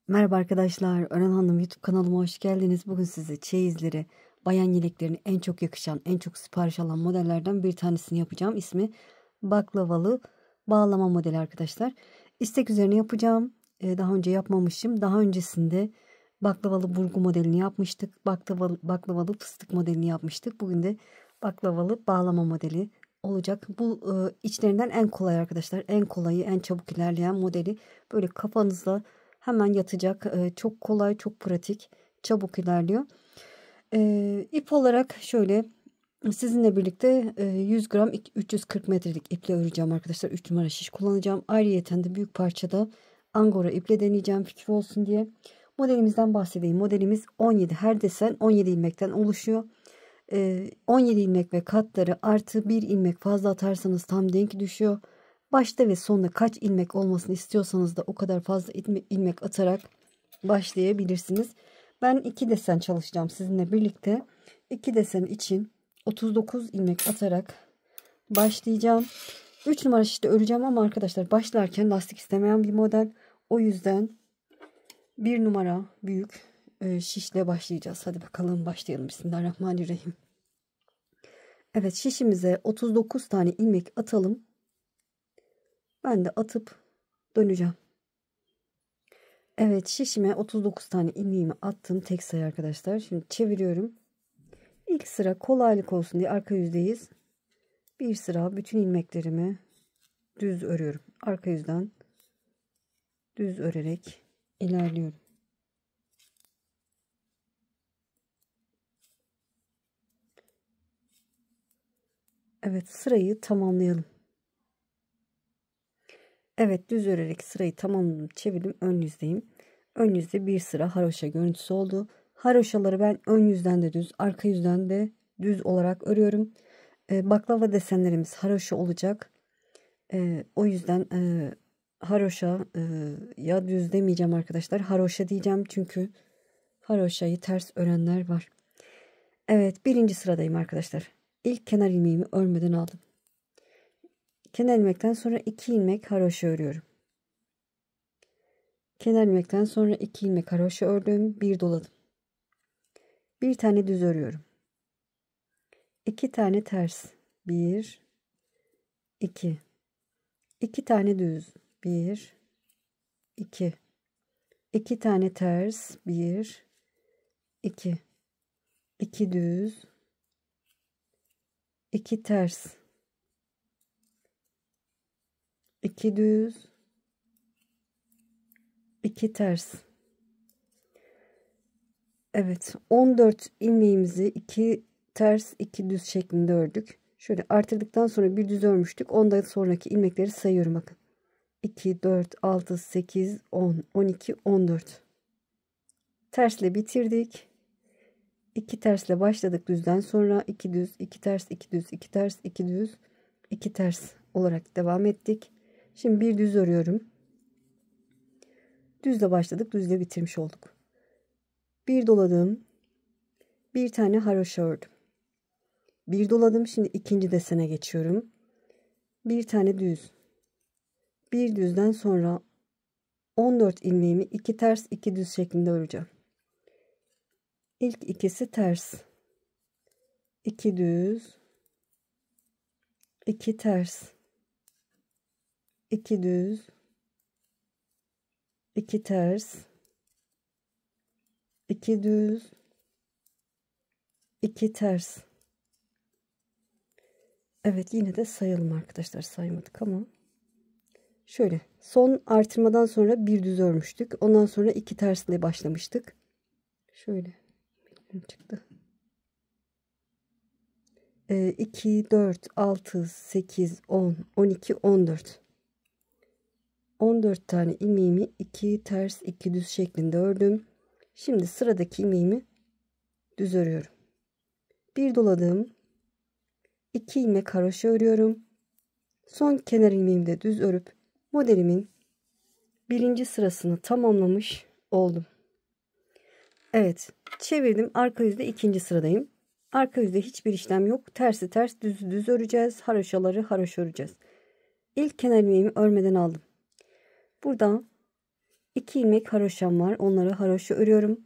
Merhaba arkadaşlar, Ören Hanım YouTube kanalıma hoş geldiniz. Bugün size çeyizleri, bayan yeleklerine en çok yakışan, en çok sipariş alan modellerden bir tanesini yapacağım. İsmi baklavalı bağlama modeli arkadaşlar. İstek üzerine yapacağım. Daha önce yapmamışım. Daha öncesinde baklavalı burgu modelini yapmıştık. Baklavalı fıstık modelini yapmıştık. Bugün de baklavalı bağlama modeli olacak. Bu içlerinden en kolay arkadaşlar. En kolayı, en çabuk ilerleyen modeli. Böyle kafanızda hemen yatacak. Çok kolay, çok pratik, çabuk ilerliyor. İp olarak şöyle sizinle birlikte 100 gram 340 metrelik iple öreceğim arkadaşlar. 3 numara şiş kullanacağım. Ayrıyeten de büyük parçada angora iple deneyeceğim fikir olsun diye. Modelimizden bahsedeyim. Modelimiz 17, her desen 17 ilmekten oluşuyor. 17 ilmek ve katları artı 1 ilmek fazla atarsanız tam denk düşüyor. Başta ve sonunda kaç ilmek olmasını istiyorsanız da o kadar fazla ilmek atarak başlayabilirsiniz. Ben 2 desen çalışacağım sizinle birlikte. 2 desen için 39 ilmek atarak başlayacağım. 3 numara şişte öreceğim ama arkadaşlar başlarken lastik istemeyen bir model. O yüzden 1 numara büyük şişle başlayacağız. Hadi bakalım başlayalım. Bismillahirrahmanirrahim. Evet, şişimize 39 tane ilmek atalım. Ben de atıp döneceğim. Evet, şişime 39 tane ilmeğimi attım. Tek sayı arkadaşlar. Şimdi çeviriyorum. İlk sıra kolaylık olsun diye arka yüzdeyiz. Bir sıra bütün ilmeklerimi düz örüyorum. Arka yüzden düz örerek ilerliyorum. Evet, sırayı tamamlayalım. Evet, düz örerek sırayı tamamladım. Çevirdim, ön yüzdeyim. Ön yüzde bir sıra haroşa görüntüsü oldu. Haroşaları ben ön yüzden de düz, arka yüzden de düz olarak örüyorum. Baklava desenlerimiz haroşa olacak. O yüzden haroşa ya düz demeyeceğim arkadaşlar. Haroşa diyeceğim çünkü haroşayı ters örenler var. Evet, birinci sıradayım arkadaşlar. İlk kenar ilmeğimi örmeden aldım. Kenar ilmekten sonra 2 ilmek haroşa örüyorum. Kenar ilmekten sonra 2 ilmek haroşa ördüm, bir doladım. Bir tane düz örüyorum. 2 tane ters. 1 2 2 tane düz. 1 2 2 tane ters. 1 2 2 düz. 2 ters. 2 düz. 2 ters. Evet, 14 ilmeğimizi 2 ters 2 düz şeklinde ördük. Şöyle artırdıktan sonra bir düz örmüştük. Ondan sonraki ilmekleri sayıyorum bakın. 2 4 6 8 10 12 14. Tersle bitirdik. 2 tersle başladık düzden sonra 2 düz 2 ters 2 düz 2 ters 2 düz 2 ters olarak devam ettik. Şimdi bir düz örüyorum. Düzle başladık, düzle bitirmiş olduk. Bir doladım. Bir tane haroşa ördüm. Bir doladım. Şimdi ikinci desene geçiyorum. Bir tane düz. Bir düzden sonra 14 ilmeğimi 2 ters 2 düz şeklinde öreceğim. İlk ikisi ters. 2 düz. 2 ters. 2 düz. 2 ters. 2 düz. 2 ters. Evet, yine de sayalım arkadaşlar, saymadık ama şöyle son artırmadan sonra bir düz örmüştük, ondan sonra 2 tersle başlamıştık. Şöyle çıktı. 2 4 6 8 10 12 14 14 tane ilmeğimi 2 ters 2 düz şeklinde ördüm. Şimdi sıradaki ilmeğimi düz örüyorum. Bir doladım. 2 ilmek haroşa örüyorum. Son kenar ilmeğimi de düz örüp modelimin birinci sırasını tamamlamış oldum. Evet, çevirdim. Arka yüzde ikinci sıradayım. Arka yüzde hiçbir işlem yok. Tersi ters, düz düz öreceğiz. Haroşaları haroşa öreceğiz. İlk kenar ilmeğimi örmeden aldım. Buradan 2 ilmek haroşam var. Onları haroşa örüyorum.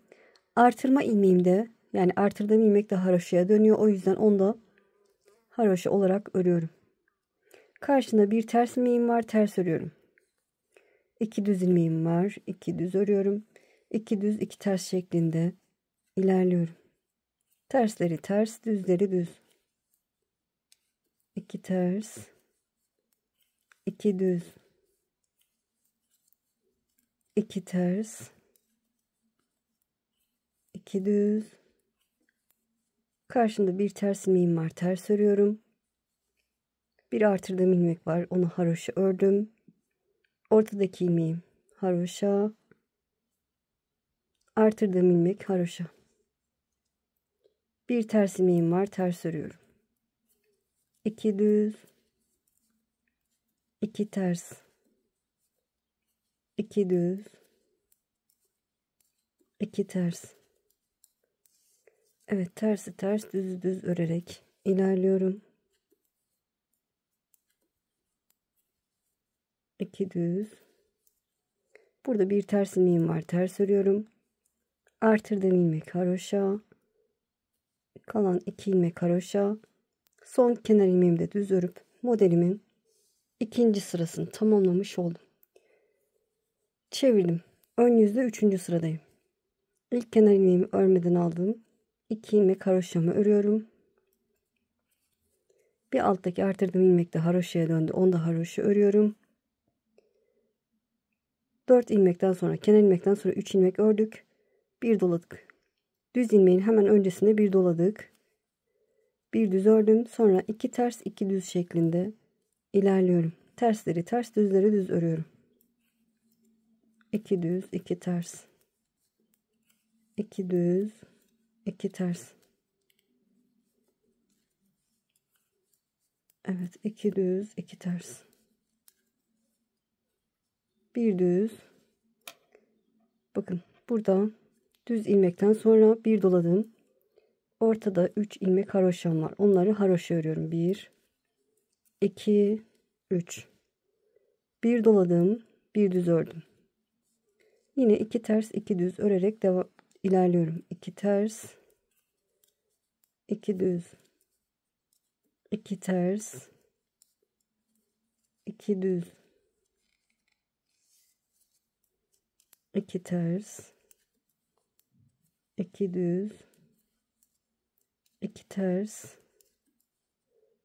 Artırma ilmeğimde, yani artırdığım ilmek de haroşaya dönüyor. O yüzden onu da haroşa olarak örüyorum. Karşında bir ters ilmeğim var. Ters örüyorum. 2 düz ilmeğim var. 2 düz örüyorum. 2 düz 2 ters şeklinde ilerliyorum. Tersleri ters, düzleri düz. 2 ters, 2 düz, 2 ters, 2 düz. Karşımda bir ters ilmeğim var. Ters örüyorum. Bir artırdığım ilmek var. Onu haroşa ördüm. Ortadaki ilmeğim haroşa. Artırdığım ilmek haroşa. Bir ters ilmeğim var. Ters örüyorum. 2 düz, 2 ters, 2 düz, 2 ters. Evet, tersi ters, düz düz örerek ilerliyorum. 2 düz. Burada bir ters ilmeğim var. Ters örüyorum. Artırdığım ilmek haroşa. Kalan 2 ilmek haroşa. Son kenar ilmeğimi de düz örüp modelimin ikinci sırasını tamamlamış oldum. Çevirdim. Ön yüzde 3. sıradayım. İlk kenar ilmeğimi örmeden aldım. 2 ilmek haroşamı örüyorum. Bir alttaki artırdığım ilmek de haroşaya döndü. Onu da haroşa örüyorum. 4 ilmekten sonra, kenar ilmekten sonra 3 ilmek ördük. Bir doladık. Düz ilmeğin hemen öncesinde bir doladık. Bir düz ördüm. Sonra 2 ters 2 düz şeklinde ilerliyorum. Tersleri ters, düzleri düz örüyorum. 2 düz 2 ters, 2 düz 2 ters. Evet, 2 düz 2 ters. Bir düz. Bakın burada düz ilmekten sonra bir doladım. Ortada 3 ilmek haroşam var. Onları haroşa örüyorum. 1 2 3. Bir doladım, bir düz ördüm. Yine 2 ters 2 düz örerek ilerliyorum. 2 ters 2 düz, 2 ters 2 düz, 2 ters 2 düz, 2 ters.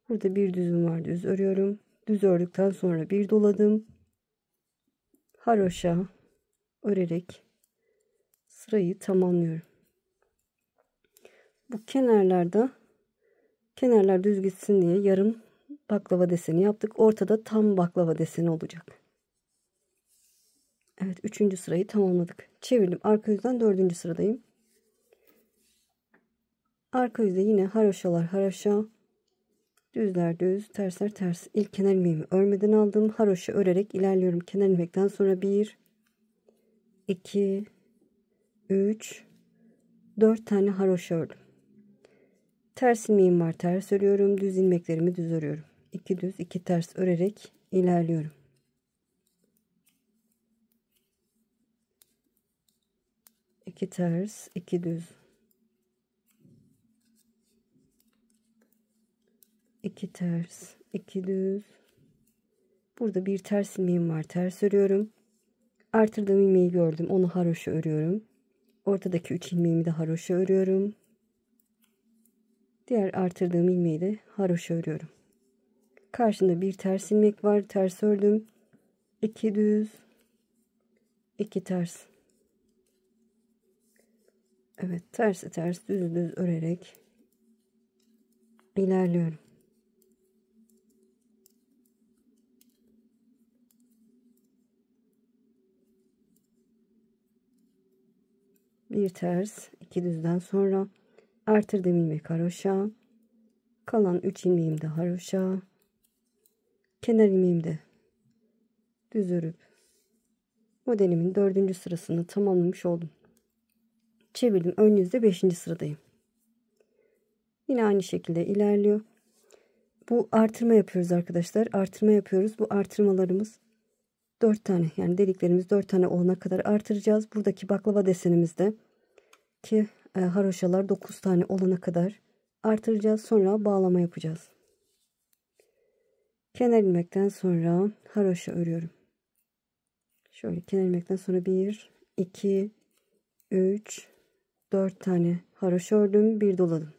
Burada bir düzüm var. Düz örüyorum. Düz ördükten sonra bir doladım. Haroşa örerek sırayı tamamlıyorum. Bu kenarlar düz gitsin diye yarım baklava deseni yaptık. Ortada tam baklava deseni olacak. Evet, 3. sırayı tamamladık. Çevirdim. Arka yüzden 4. sıradayım. Arka yüzde yine haroşalar haroşa. Düzler düz, tersler ters. İlk kenar ilmeğimi örmeden aldım. Haroşa örerek ilerliyorum. Kenar ilmekten sonra 1 2 3 4 tane haroşa ördüm. Ters ilmeğim var. Ters örüyorum. Düz ilmeklerimi düz örüyorum. 2 düz 2 ters örerek ilerliyorum. İki ters 2 düz, 2 ters 2 düz. Burada bir ters ilmeğim var. Ters örüyorum. Artırdığım ilmeği gördüm. Onu haroşa örüyorum. Ortadaki 3 ilmeğimi de haroşa örüyorum. Diğer artırdığım ilmeği de haroşa örüyorum. Karşında bir ters ilmek var. Ters ördüm. 2 düz 2 ters. Evet, tersi ters düz düz örerek ilerliyorum. Bir ters 2 düzden sonra artırdığım ilmek haroşa. Kalan 3 ilmeğim de haroşa. Kenar ilmeğimi de düz örüp modelimin 4. sırasını tamamlamış oldum. Çevirdim. Ön yüzde 5. sıradayım. Yine aynı şekilde ilerliyor. Bu artırma yapıyoruz arkadaşlar. Artırma yapıyoruz. Bu artırmalarımız 4 tane, yani deliklerimiz 4 tane olana kadar artıracağız. Buradaki baklava desenimizde ki haroşalar 9 tane olana kadar artıracağız. Sonra bağlama yapacağız. Kenar ilmekten sonra haroşa örüyorum. Şöyle kenar ilmekten sonra 1, 2, 3, 4 tane haroşa ördüm. Bir doladım.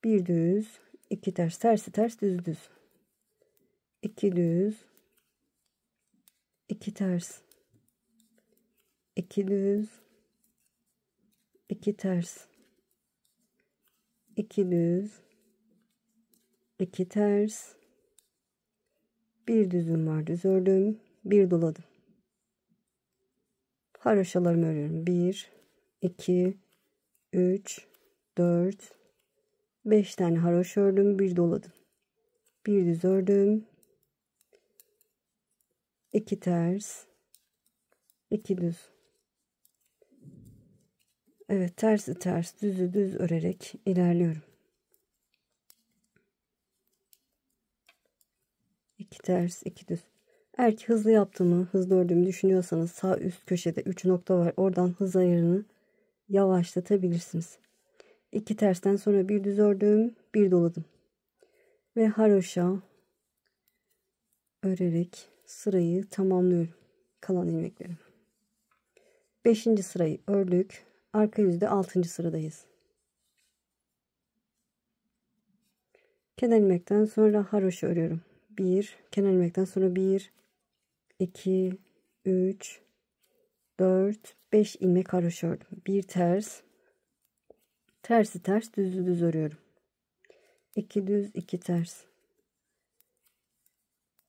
Bir düz, 2 ters, tersi ters, düz düz. 2 düz, 2 ters, 2 düz, 2 ters, 2 düz, 2 ters, bir düzüm var, düz ördüm, bir doladım. Haroşalarımı örüyorum. 1, 2, 3, 4, 5 tane haroşa ördüm, bir doladım. Bir düz ördüm, 2 ters, 2 düz. Evet, tersi ters, düzü düz örerek ilerliyorum. 2 ters, 2 düz. Eğer ki hızlı yaptığımı, hızlı ördüğümü düşünüyorsanız sağ üst köşede 3 nokta var. Oradan hız ayarını yavaşlatabilirsiniz. 2 tersten sonra bir düz ördüm, bir doladım. Ve haroşa örerek sırayı tamamlıyorum. Kalan ilmeklerim. 5. sırayı ördük. Arka yüzde 6. sıradayız. Kenar ilmekten sonra haroşa örüyorum. 1, kenar ilmekten sonra 1, 2, 3, 4, 5 ilmek haroşa ördüm. Bir ters, tersi ters, düzü düz örüyorum. 2 düz, 2 ters,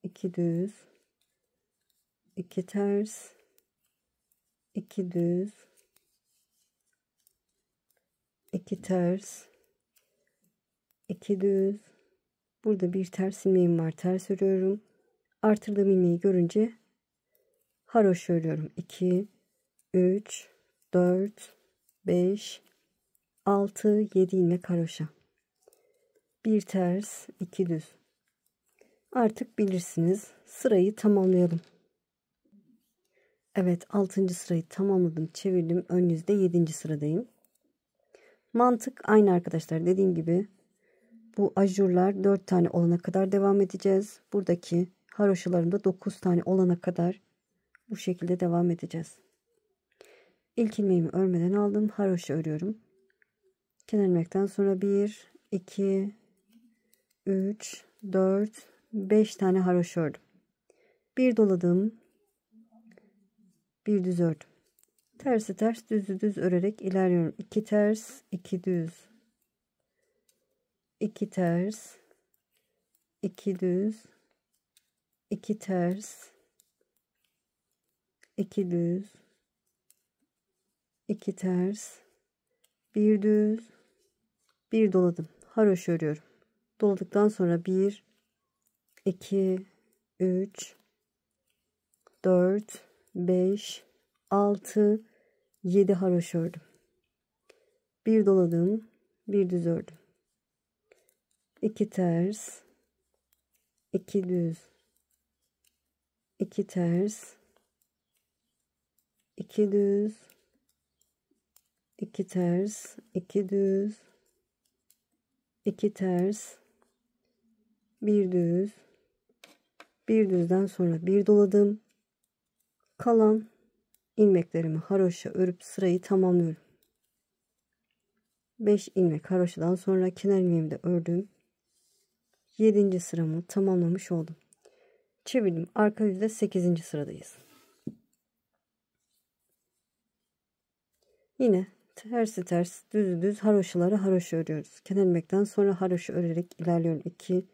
2 düz, 2 ters, 2 düz, 2 ters, 2 düz. Burada bir ters ilmeğim var, ters örüyorum. Artırdığım ilmeği görünce haroşa örüyorum. 2, 3, 4, 5, 6, 7 ilmek haroşa. Bir ters, 2 düz. Artık bilirsiniz. Sırayı tamamlayalım. Evet, 6. sırayı tamamladım. Çevirdim. Ön yüzde 7. sıradayım. Mantık aynı arkadaşlar. Dediğim gibi bu ajurlar 4 tane olana kadar devam edeceğiz. Buradaki haroşalarımda 9 tane olana kadar bu şekilde devam edeceğiz. İlk ilmeğimi örmeden aldım. Haroşa örüyorum. Kenar ilmekten sonra 1, 2, 3, 4, 5 tane haroşa ördüm. Bir doladım. Bir düz ördüm. Tersi ters, düzü düz örerek ilerliyorum. 2 ters, 2 düz. 2 ters, 2 düz, 2 ters, 2 düz, 2 ters, bir düz, bir doladım. Haroşa örüyorum. Doladıktan sonra 1, 2, 3, 4, 5, 6, 7 haroşa ördüm. Bir doladım, bir düz ördüm. 2 ters, 2 düz, 2 ters, 2 düz, 2 ters, 2 düz, 2 ters, bir düz, bir düzden sonra bir doladım. Kalan ilmeklerimi haroşa örüp sırayı tamamlıyorum. 5 ilmek haroşadan sonra kenar ilmeğimi de ördüm. 7. sıramı tamamlamış oldum. Çevirdim. Arka yüzde 8. sıradayız. Yine tersi ters, düz düz haroşaları haroşa örüyoruz. Kenar ilmekten sonra haroşa örerek ilerliyorum. 2,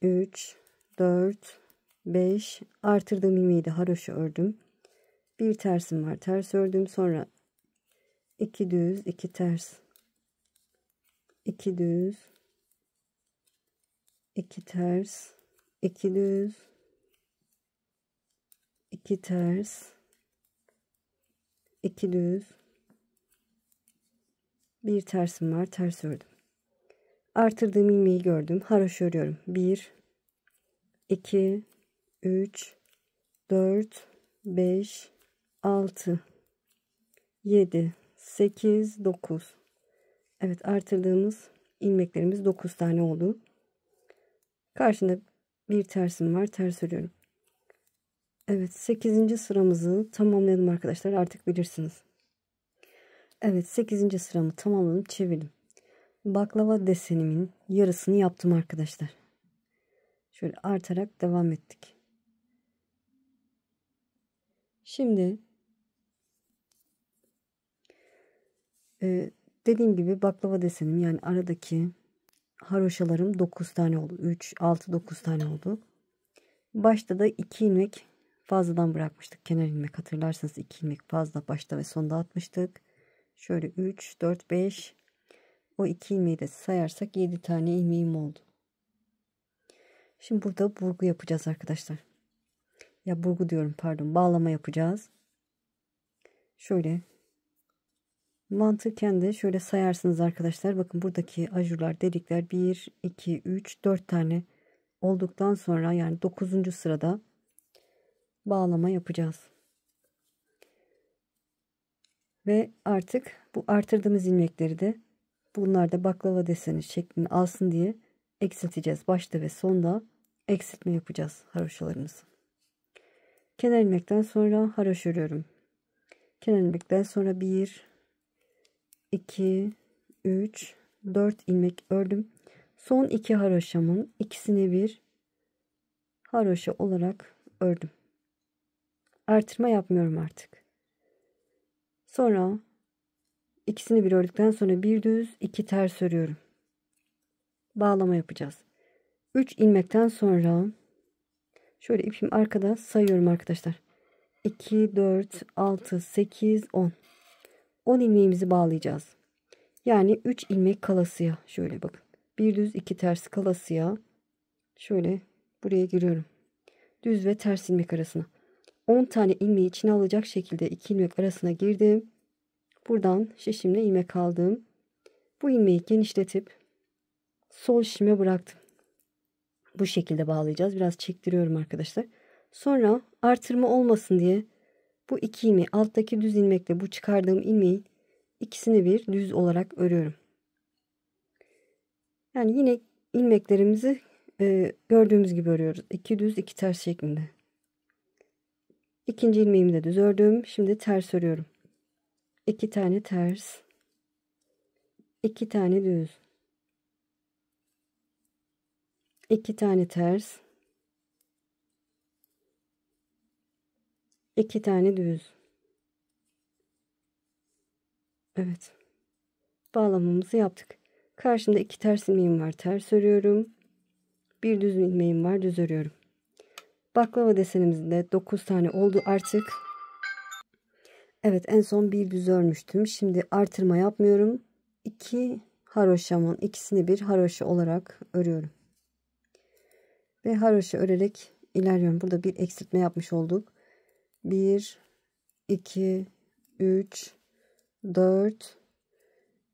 3, 4, 5. Artırdığım ilmeği de haroşa ördüm. Bir tersim var. Ters ördüm. Sonra 2 düz, 2 ters, 2 düz, 2 ters, 2 düz, 2 ters, 2 düz, bir tersim var, ters ördüm. Artırdığım ilmeği gördüm. Haroşa örüyorum. 1, 2, 3, 4, 5, 6, 7, 8, 9. Evet, artırdığımız ilmeklerimiz 9 tane oldu. Karşında bir tersim var. Ters örüyorum. Evet, 8. sıramızı tamamladım arkadaşlar. Artık bilirsiniz. Evet, 8. sıramı tamamladım. Çevirdim. Baklava desenimin yarısını yaptım arkadaşlar. Şöyle artarak devam ettik. Şimdi dediğim gibi baklava desenim, yani aradaki haroşalarım 9 tane oldu. 3, 6, 9 tane oldu. Başta da 2 ilmek fazladan bırakmıştık. Kenar ilmek, hatırlarsanız 2 ilmek fazla başta ve sonda atmıştık. Şöyle 3, 4, 5. O 2 ilmeği de sayarsak 7 tane ilmeğim oldu. Şimdi burada burgu yapacağız arkadaşlar. Ya burgu diyorum, pardon, bağlama yapacağız. Şöyle mantıken de şöyle sayarsınız arkadaşlar. Bakın buradaki ajurlar, delikler 1, 2, 3, 4 tane olduktan sonra, yani 9. sırada bağlama yapacağız. Ve artık bu artırdığımız ilmekleri de, bunlar da baklava deseni şeklini alsın diye eksilteceğiz. Başta ve sonda eksiltme yapacağız haroşalarımızı. Kenar ilmekten sonra haroşa örüyorum. Kenar ilmekten sonra 1, 2, 3, 4 ilmek ördüm. Son 2 haroşamın ikisini bir haroşa olarak ördüm. Artırma yapmıyorum artık. Sonra ikisini bir ördükten sonra bir düz, 2 ters örüyorum. Bağlama yapacağız. 3 ilmekten sonra şöyle ipim arkada sayıyorum arkadaşlar. 2, 4, 6, 8, 10. 10 ilmeğimizi bağlayacağız. Yani 3 ilmek kalasıya, şöyle bakın. Bir düz, 2 ters kalasıya şöyle buraya giriyorum. Düz ve ters ilmek arasına. 10 tane ilmeği içine alacak şekilde 2 ilmek arasına girdim. Buradan şişimle ilmek aldım. Bu ilmeği genişletip sol şişime bıraktım. Bu şekilde bağlayacağız. Biraz çektiriyorum arkadaşlar. Sonra artırma olmasın diye bu 2 ilmeği, alttaki düz ilmekle bu çıkardığım ilmeği ikisini bir düz olarak örüyorum. Yani yine ilmeklerimizi gördüğümüz gibi örüyoruz. 2 düz, 2 ters şeklinde. İkinci ilmeğimi de düz ördüm. Şimdi ters örüyorum. 2 tane ters, 2 tane düz, 2 tane ters, 2 tane düz. Evet. Bağlamamızı yaptık. Karşımda 2 ters ilmeğim var. Ters örüyorum. Bir düz ilmeğim var. Düz örüyorum. Baklava desenimizde 9 tane oldu artık. Evet, en son bir düz örmüştüm. Şimdi artırma yapmıyorum. 2 haroşamın ikisini bir haroşa olarak örüyorum. Ve haroşa örerek ilerliyorum. Burada bir eksiltme yapmış olduk. 1, 2, 3, 4,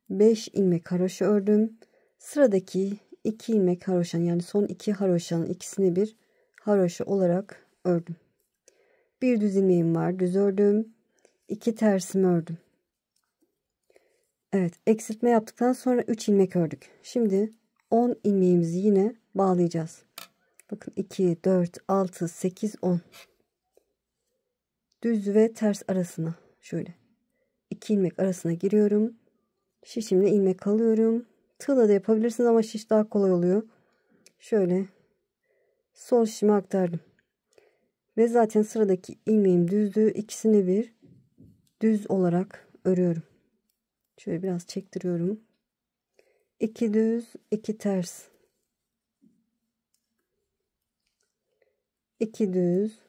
5 ilmek haroşa ördüm. Sıradaki 2 ilmek haroşanın, yani son 2 haroşanın ikisini bir haroşa olarak ördüm. Bir düz ilmeğim var. Düz ördüm. 2 tersimi ördüm. Evet, eksiltme yaptıktan sonra 3 ilmek ördük. Şimdi 10 ilmeğimizi yine bağlayacağız. Bakın 2, 4, 6, 8, 10. Düz ve ters arasına şöyle 2 ilmek arasına giriyorum. Şişimle ilmek alıyorum. Tığla da yapabilirsiniz ama şiş daha kolay oluyor. Şöyle sol şişime aktardım. Ve zaten sıradaki ilmeğim düzdü. İkisini bir düz olarak örüyorum. Şöyle biraz çektiriyorum. 2 düz, 2 ters. 2 düz,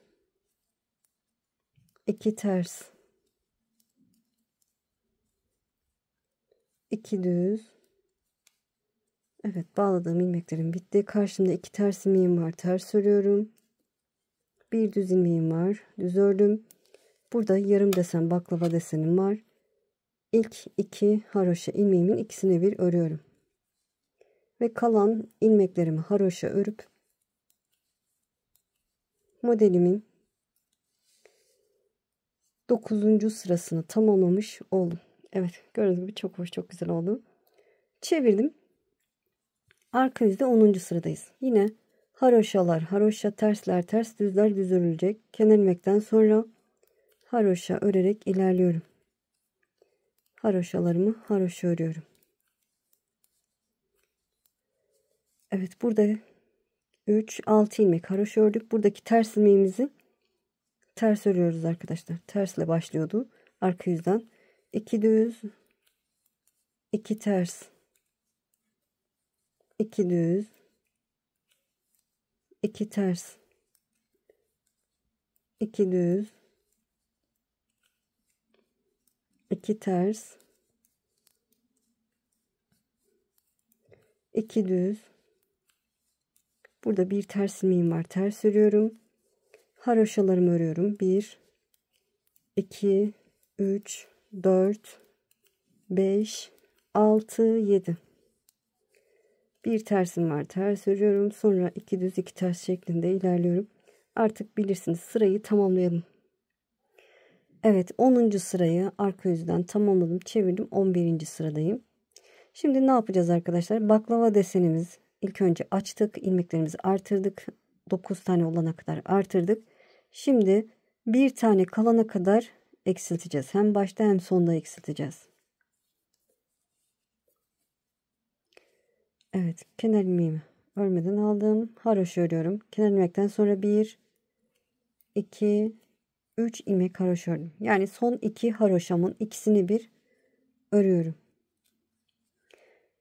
2 ters. 2 düz. Evet, bağladığım ilmeklerim bitti. Karşımda 2 ters ilmeğim var. Ters örüyorum. Bir düz ilmeğim var. Düz ördüm. Burada yarım desen baklava desenim var. İlk 2 haroşa ilmeğimin ikisini bir örüyorum. Ve kalan ilmeklerimi haroşa örüp modelimin 9. sırasını tamamlamış oldum. Evet, gördüğünüz gibi çok hoş, çok güzel oldu. Çevirdim. Arka yüzde 10. sıradayız. Yine haroşalar, haroşa, tersler, ters, düzler, düz örülecek. Kenar ilmekten sonra haroşa örerek ilerliyorum. Haroşalarımı haroşa örüyorum. Evet, burada 3 6 ilmek haroşa ördük. Buradaki ters ilmeğimizi ters örüyoruz arkadaşlar. Tersle başlıyordu. Arka yüzden 2 düz, 2 ters, 2 düz, 2 ters, 2 düz, 2 ters, 2 düz. Burada bir ters ilmeğim var. Ters örüyorum. Haroşalarımı örüyorum. 1 2 3 4 5 6 7. Bir tersim var. Ters örüyorum. Sonra 2 düz 2 ters şeklinde ilerliyorum. Artık bilirsiniz, sırayı tamamlayalım. Evet, 10. sırayı arka yüzden tamamladım. Çevirdim. 11. sıradayım. Şimdi ne yapacağız arkadaşlar? Baklava desenimiz ilk önce açtık. İlmeklerimizi artırdık. 9 tane olana kadar artırdık. Şimdi bir tane kalana kadar eksilteceğiz. Hem başta hem sonda eksilteceğiz. Evet, kenar ilmeğimi örmeden aldım. Haroşa örüyorum. Kenar ilmekten sonra 1 2 3 ilmek haroşa ördüm. Yani son 2 haroşamın ikisini bir örüyorum.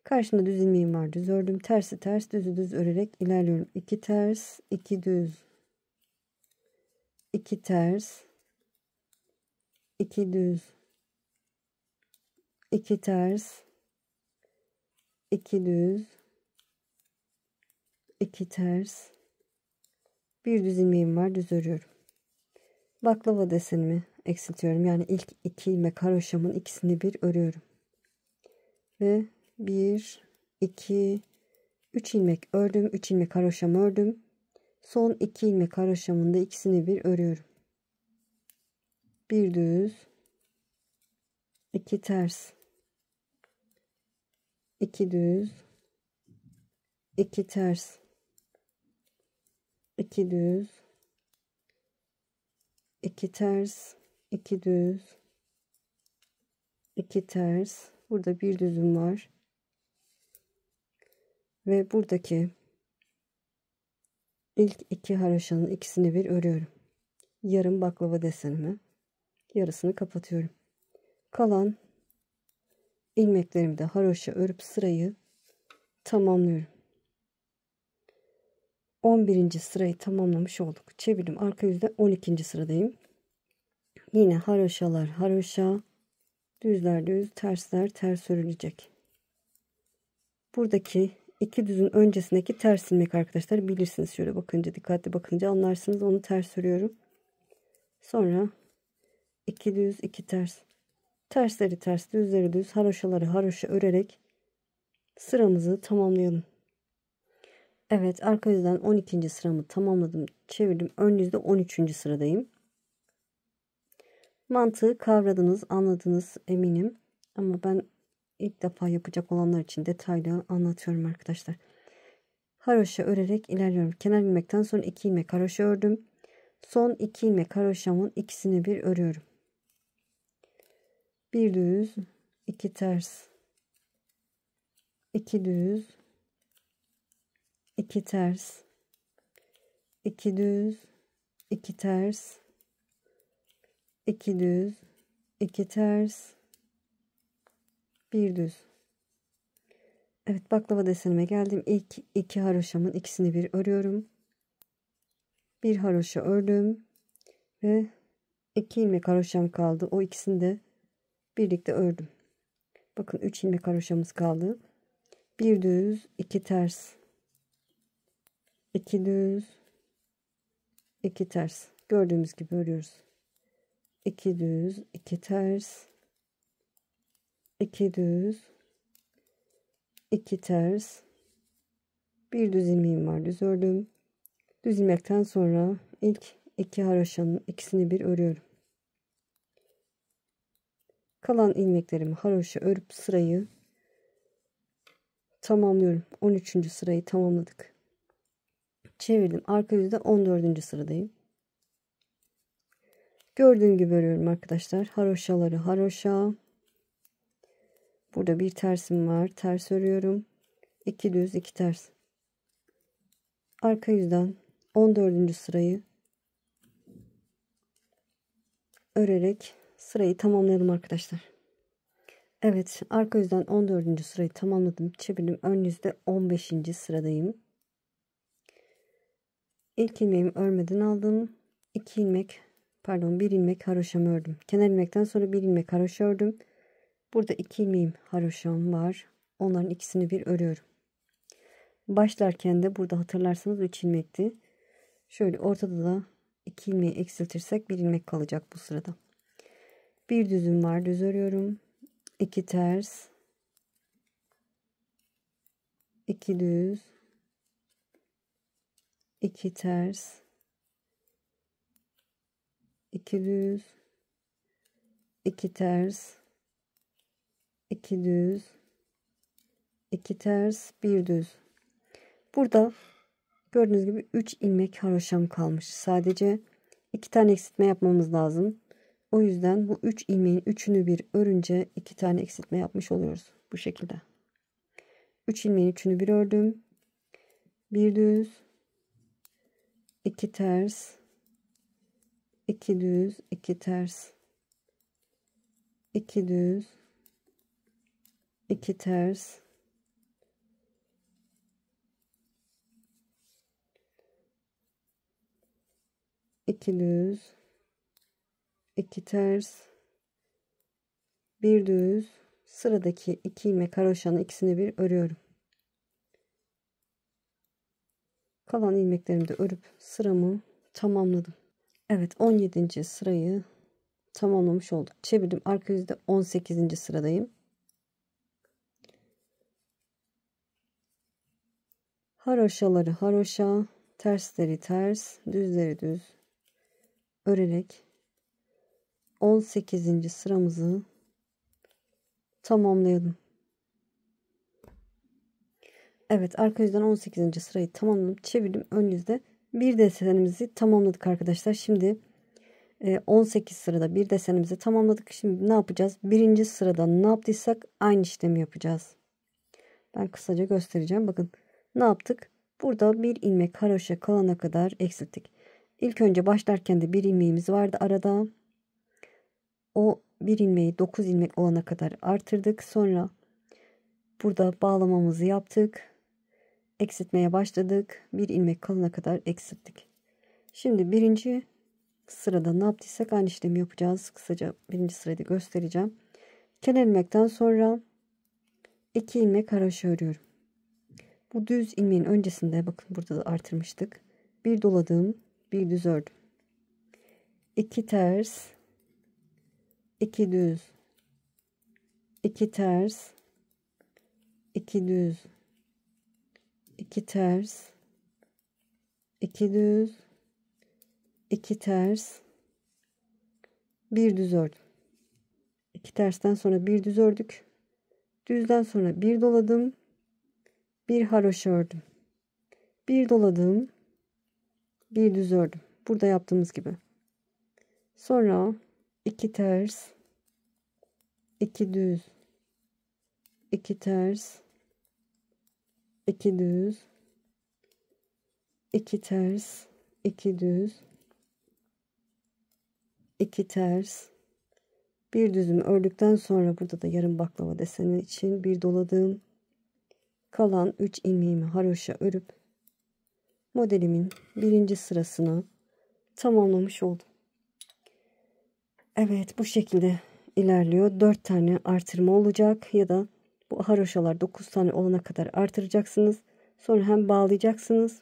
Karşımda düz ilmeğim var. Düz ördüm. Tersi ters, düzü düz örerek ilerliyorum. 2 ters, 2 düz, 2 ters, 2 düz, 2 ters, 2 düz, 2 ters, bir düz ilmeğim var. Düz örüyorum. Baklava desenimi eksiltiyorum. Yani ilk 2 ilmek haroşamın ikisini bir örüyorum. Ve 1 2 3 ilmek ördüm. 3 ilmek haroşamı ördüm. Son 2 ilmek haroşamın da ikisini bir örüyorum. Bir düz, 2 ters, 2 düz, 2 ters, 2 düz, 2 ters, 2 düz, 2 ters. Burada bir düzüm var. Ve buradaki ilk 2 haroşanın ikisini bir örüyorum. Yarım baklava desenimi. Yarısını kapatıyorum. Kalan ilmeklerimi de haroşa örüp sırayı tamamlıyorum. 11. sırayı tamamlamış olduk. Çevirdim. Arka yüzde 12. sıradayım. Yine haroşalar haroşa, düzler düz, tersler ters örülecek. Buradaki 2 düzün öncesindeki ters ilmek arkadaşlar, bilirsiniz, şöyle bakınca, dikkatli bakınca anlarsınız. Onu ters örüyorum. Sonra 2 düz 2 ters, tersleri ters, düzleri düz, haroşaları haroşa örerek sıramızı tamamlayalım. Evet, arka yüzden 12. sıramı tamamladım. Çevirdim. Ön yüzde 13. sıradayım. Mantığı kavradınız, anladınız eminim. Ama ben ilk defa yapacak olanlar için detaylı anlatıyorum arkadaşlar. Haroşa örerek ilerliyorum. Kenar ilmekten sonra 2 ilmek haroşa ördüm. Son 2 ilmek haroşamın ikisini bir örüyorum. Bir düz, 2 ters, 2 düz, 2 ters, 2 düz, 2 ters, 2 düz, 2 ters, bir düz. Evet, baklava desenime geldim. İlk 2 haroşamın ikisini bir örüyorum. Bir haroşa ördüm ve 2 ilmek haroşam kaldı. O ikisini de birlikte ördüm. Bakın 3 ilmek haroşamız kaldı. Bir düz, 2 ters, 2 düz, 2 ters. Gördüğümüz gibi örüyoruz. 2 düz, 2 ters, 2 düz, 2 ters, bir düz ilmeğim var. Düz ördüm. Düz ilmekten sonra ilk 2 haroşanın ikisini bir örüyorum. Kalan ilmeklerimi haroşa örüp sırayı tamamlıyorum. 13. sırayı tamamladık. Çevirdim. Arka yüzde 14. sıradayım. Gördüğüm gibi örüyorum arkadaşlar. Haroşaları haroşa. Burada bir tersim var. Ters örüyorum. 2 düz 2 ters. Arka yüzden 14. sırayı örerek sırayı tamamlayalım arkadaşlar. Evet, arka yüzden 14. sırayı tamamladım. Çevirdim. Ön yüzde 15. sıradayım. İlk ilmeğimi örmeden aldım. 2 ilmek, pardon, 1 ilmek haroşamı ördüm. Kenar ilmekten sonra 1 ilmek haroşa ördüm. Burada 2 ilmeğim haroşam var. Onların ikisini bir örüyorum. Başlarken de burada hatırlarsanız 3 ilmekti. Şöyle ortada da 2 ilmeği eksiltirsek 1 ilmek kalacak bu sırada. Bir düzüm var, düz örüyorum. 2 ters, 2 düz, 2 ters, 2 düz, 2 ters, 2 düz, 2 ters, 1 düz. Burada gördüğünüz gibi 3 ilmek haroşam kalmış. Sadece 2 tane eksiltme yapmamız lazım. O yüzden bu 3 ilmeğin 3'ünü bir örünce 2 tane eksiltme yapmış oluyoruz. Bu şekilde. 3 ilmeğin 3'ünü bir ördüm. 1 düz, 2 ters, 2 düz, 2 ters, 2 düz, 2 ters, 2 düz, 2 ters, 1 düz. Sıradaki 2 ilmek haroşanın ikisini bir örüyorum. Kalan ilmeklerimi de örüp sıramı tamamladım. Evet, 17. sırayı tamamlamış olduk. Çevirdim. Arka yüzde 18. sıradayım. Haroşaları haroşa, tersleri ters, düzleri düz örerek 18. sıramızı tamamlayalım. Evet, arka yüzden 18. sırayı tamamladım. Çevirdim. Ön yüzde bir desenimizi tamamladık arkadaşlar. Şimdi 18 sırada bir desenimizi tamamladık. Şimdi ne yapacağız? Birinci sırada ne yaptıysak aynı işlemi yapacağız. Ben kısaca göstereceğim. Bakın ne yaptık? Burada bir ilmek haroşa kalana kadar eksilttik. İlk önce başlarken de bir ilmeğimiz vardı arada. O bir ilmeği 9 ilmek olana kadar artırdık. Sonra burada bağlamamızı yaptık. Eksiltmeye başladık. Bir ilmek kalana kadar eksilttik. Şimdi birinci sırada ne yaptıysak aynı işlemi yapacağız. Kısaca birinci sırayı da göstereceğim. Kenar ilmekten sonra 2 ilmek haroşa örüyorum. Bu düz ilmeğin öncesinde bakın burada da artırmıştık. Bir doladım, bir düz ördüm. 2 ters, 2 düz, 2 ters, 2 düz, 2 ters, 2 düz, 2 ters, bir düz ördüm. 2 tersten sonra bir düz ördük. Düzden sonra bir doladım, bir haroşa ördüm. Bir doladım, bir düz ördüm. Burada yaptığımız gibi. Sonra 2 ters, 2 düz, 2 ters, 2 düz, 2 ters, 2 düz, 2 ters, bir düzümü ördükten sonra burada da yarım baklava deseni için bir doladığım kalan 3 ilmeğimi haroşa örüp modelimin birinci sırasını tamamlamış oldum. Evet, bu şekilde ilerliyor. 4 tane artırma olacak ya da bu haroşalar 9 tane olana kadar artıracaksınız. Sonra hem bağlayacaksınız.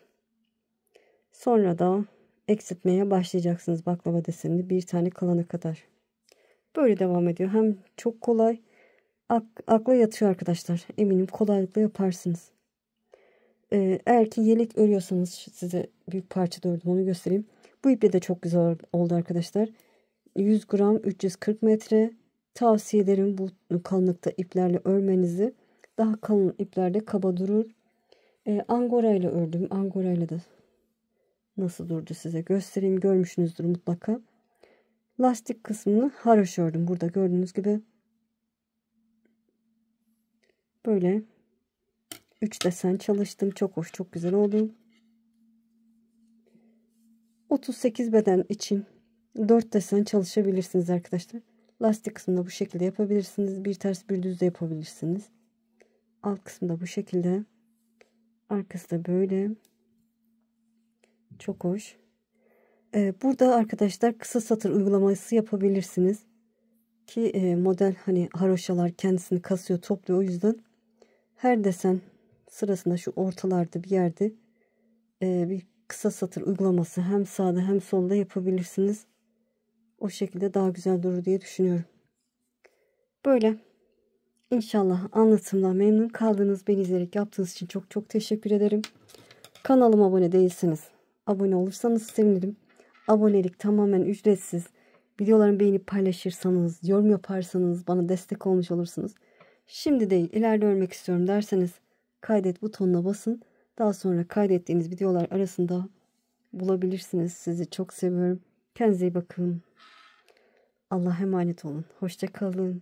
Sonra da eksiltmeye başlayacaksınız baklava desenini bir tane kalana kadar. Böyle devam ediyor. Hem çok kolay, akla yatıyor arkadaşlar. Eminim kolaylıkla yaparsınız. Eğer ki yelek örüyorsanız size büyük parçada ördüm, onu göstereyim. Bu iple de çok güzel oldu arkadaşlar. 100 gram 340 metre Tavsiye ederim bu kalınlıkta iplerle örmenizi. Daha kalın iplerde kaba durur. Angora ile ördüm. Angora ile de nasıl durdu size göstereyim. Görmüşsünüzdür mutlaka. Lastik kısmını haroş ördüm. Burada gördüğünüz gibi böyle 3 desen çalıştım. Çok hoş, çok güzel oldu. 38 beden için 4 desen çalışabilirsiniz arkadaşlar. Lastik kısmında bu şekilde yapabilirsiniz. Bir ters bir düz de yapabilirsiniz. Alt kısmında bu şekilde. Arkası da böyle. Çok hoş. Burada arkadaşlar kısa satır uygulaması yapabilirsiniz. Ki model hani haroşalar kendisini kasıyor, topluyor. O yüzden her desen sırasında şu ortalarda bir yerde bir kısa satır uygulaması hem sağda hem solda yapabilirsiniz. O şekilde daha güzel durur diye düşünüyorum. Böyle. İnşallah anlatımdan memnun kaldınız. Beni izleyerek yaptığınız için çok çok teşekkür ederim. Kanalıma abone değilseniz abone olursanız sevinirim. Abonelik tamamen ücretsiz. Videolarımı beğenip paylaşırsanız, yorum yaparsanız bana destek olmuş olursunuz. Şimdi değil, ileride örmek istiyorum derseniz kaydet butonuna basın. Daha sonra kaydettiğiniz videolar arasında bulabilirsiniz. Sizi çok seviyorum. Kendinize iyi bakın. Allah'a emanet olun. Hoşça kalın.